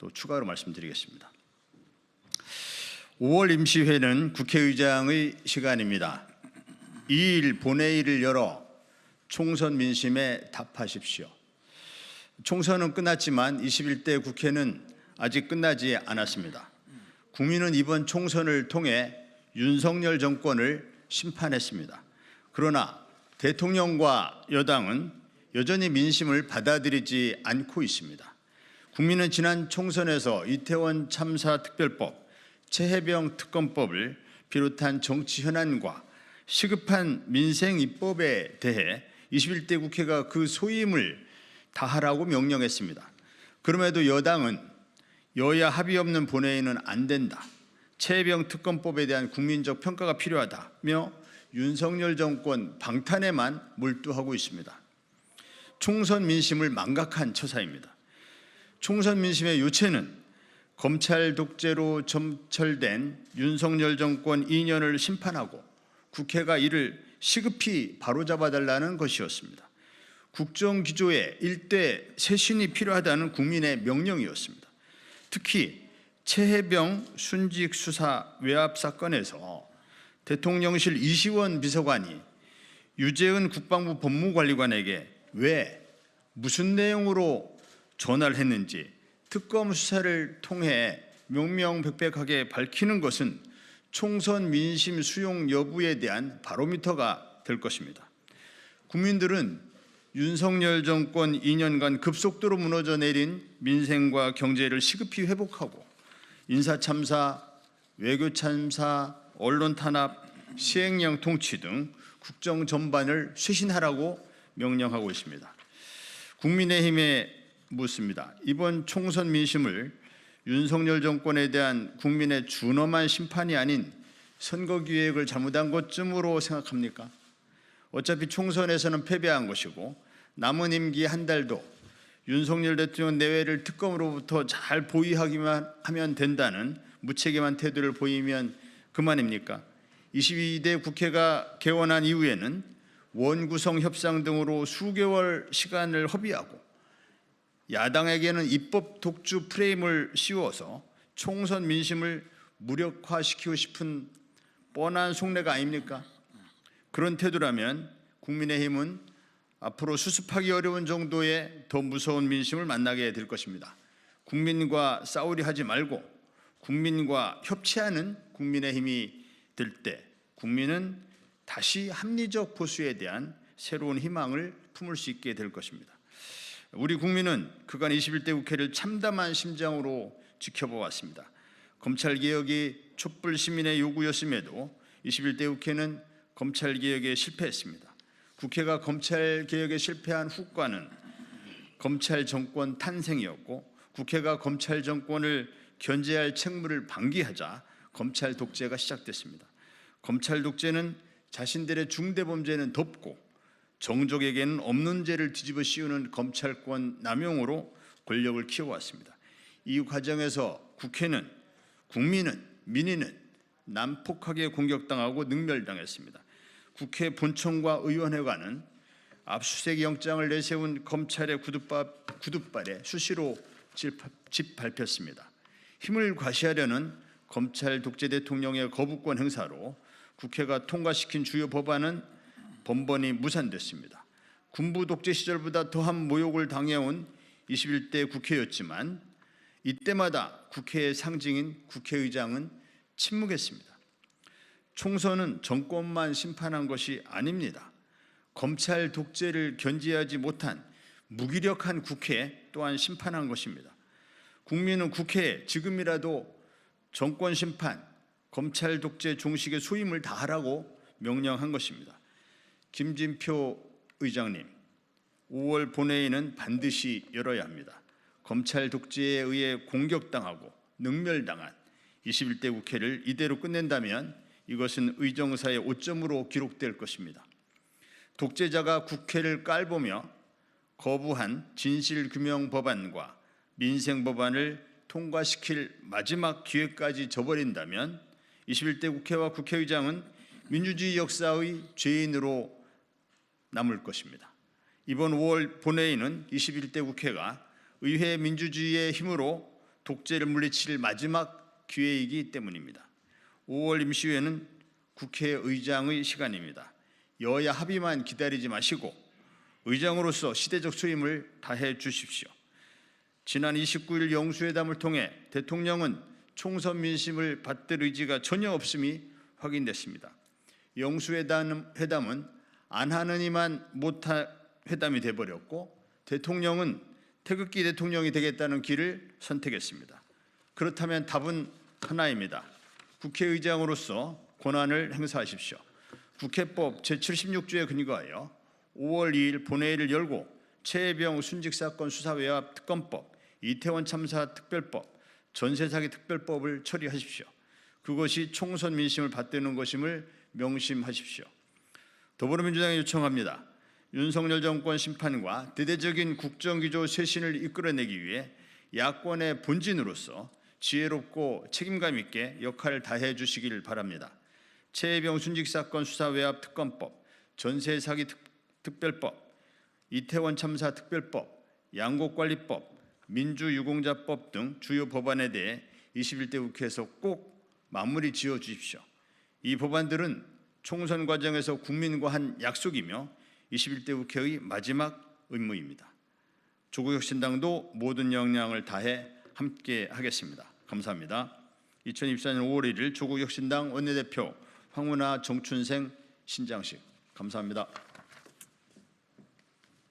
또 추가로 말씀드리겠습니다. 5월 임시회는 국회의장의 시간입니다. 2일 본회의를 열어 총선 민심에 답하십시오. 총선은 끝났지만 21대 국회는 아직 끝나지 않았습니다. 국민은 이번 총선을 통해 윤석열 정권을 심판했습니다. 그러나 대통령과 여당은 여전히 민심을 받아들이지 않고 있습니다. 국민은 지난 총선에서 이태원 참사 특별법, 최혜병 특검법을 비롯한 정치 현안과 시급한 민생 입법에 대해 21대 국회가 그 소임을 다하라고 명령했습니다. 그럼에도 여당은 여야 합의 없는 본회의는 안 된다, 최혜병 특검법에 대한 국민적 평가가 필요하다며 윤석열 정권 방탄에만 몰두하고 있습니다. 총선 민심을 망각한 처사입니다. 총선 민심의 요체는 검찰 독재로 점철된 윤석열 정권 2년을 심판하고 국회가 이를 시급히 바로잡아달라는 것이었습니다. 국정기조에 일대 쇄신이 필요하다는 국민의 명령이었습니다. 특히 최혜병 순직 수사 외압 사건에서 대통령실 이시원 비서관이 유재은 국방부 법무관리관에게 왜 무슨 내용으로 전화를 했는지 특검 수사를 통해 명명백백하게 밝히는 것은 총선 민심 수용 여부에 대한 바로미터가 될 것입니다. 국민들은 윤석열 정권 2년간 급속도로 무너져 내린 민생과 경제를 시급히 회복하고 인사참사, 외교참사, 언론 탄압, 시행령 통치 등 국정 전반을 쇄신하라고 명령하고 있습니다. 국민의힘에 묻습니다. 이번 총선 민심을 윤석열 정권에 대한 국민의 준엄한 심판이 아닌 선거기획을 잘못한 것쯤으로 생각합니까? 어차피 총선에서는 패배한 것이고 남은 임기 한 달도 윤석열 대통령 내외를 특검으로부터 잘 보위하기만 하면 된다는 무책임한 태도를 보이면 그만입니까? 22대 국회가 개원한 이후에는 원구성 협상 등으로 수개월 시간을 허비하고 야당에게는 입법 독주 프레임을 씌워서 총선 민심을 무력화시키고 싶은 뻔한 속내가 아닙니까? 그런 태도라면 국민의힘은 앞으로 수습하기 어려운 정도의 더 무서운 민심을 만나게 될 것입니다. 국민과 싸우려 하지 말고 국민과 협치하는 국민의힘이 될 때 국민은 다시 합리적 보수에 대한 새로운 희망을 품을 수 있게 될 것입니다. 우리 국민은 그간 21대 국회를 참담한 심정으로 지켜보았습니다. 검찰개혁이 촛불 시민의 요구였음에도 21대 국회는 검찰개혁에 실패했습니다. 국회가 검찰개혁에 실패한 후과는 검찰 정권 탄생이었고 국회가 검찰 정권을 견제할 책무를 방기하자 검찰 독재가 시작됐습니다. 검찰 독재는 자신들의 중대범죄는 덮고 정적에게는 없는 죄를 뒤집어 씌우는 검찰권 남용으로 권력을 키워왔습니다. 이 과정에서 국회는, 국민은, 민의는 난폭하게 공격당하고 능멸당했습니다. 국회 본청과 의원회관은 압수수색 영장을 내세운 검찰의 구둣발에 수시로 짓밟혔습니다. 힘을 과시하려는 검찰 독재 대통령의 거부권 행사로 국회가 통과시킨 주요 법안은 번번이 무산됐습니다. 군부 독재 시절보다 더한 모욕을 당해온 21대 국회였지만 이때마다 국회의 상징인 국회의장은 침묵했습니다. 총선은 정권만 심판한 것이 아닙니다. 검찰 독재를 견제하지 못한 무기력한 국회 또한 심판한 것입니다. 국민은 국회에 지금이라도 정권 심판, 검찰 독재 종식의 소임을 다하라고 명령한 것입니다. 김진표 의장님, 5월 본회의는 반드시 열어야 합니다. 검찰 독재에 의해 공격당하고 능멸당한 21대 국회를 이대로 끝낸다면 이것은 의정사의 오점으로 기록될 것입니다. 독재자가 국회를 깔보며 거부한 진실규명법안과 민생법안을 통과시킬 마지막 기회까지 저버린다면 21대 국회와 국회의장은 민주주의 역사의 죄인으로 남을 것입니다. 이번 5월 본회의는 21대 국회가 의회 민주주의의 힘으로 독재를 물리칠 마지막 기회이기 때문입니다. 5월 임시회는 국회의장의 시간입니다. 여야 합의만 기다리지 마시고 의장으로서 시대적 소임을 다해 주십시오. 지난 29일 영수회담을 통해 대통령은 총선 민심을 받들 의지가 전혀 없음이 확인됐습니다. 영수회담은 안 하느니만 못할 회담이 돼버렸고 대통령은 태극기 대통령이 되겠다는 길을 선택했습니다. 그렇다면 답은 하나입니다. 국회의장으로서 권한을 행사하십시오. 국회법 제76조에 근거하여 5월 2일 본회의를 열고 최혜병 순직사건 수사외압 특검법, 이태원 참사 특별법, 전세 사기 특별법을 처리하십시오. 그것이 총선 민심을 받드는 것임을 명심하십시오. 더불어민주당이 요청합니다. 윤석열 정권 심판과 대대적인 국정기조 쇄신을 이끌어내기 위해 야권의 본진으로서 지혜롭고 책임감 있게 역할을 다해 주시길 바랍니다. 최혜병 순직사건 수사외압 특검법, 전세 사기 특별법, 이태원 참사 특별법, 양곡관리법, 민주유공자법 등 주요 법안에 대해 21대 국회에서 꼭 마무리 지어 주십시오. 이 법안들은 총선 과정에서 국민과 한 약속이며 21대 국회의 마지막 의무입니다. 조국혁신당도 모든 역량을 다해 함께 하겠습니다. 감사합니다. 2024년 5월 1일 조국혁신당 원내대표 황운하 정춘생 신장식. 감사합니다.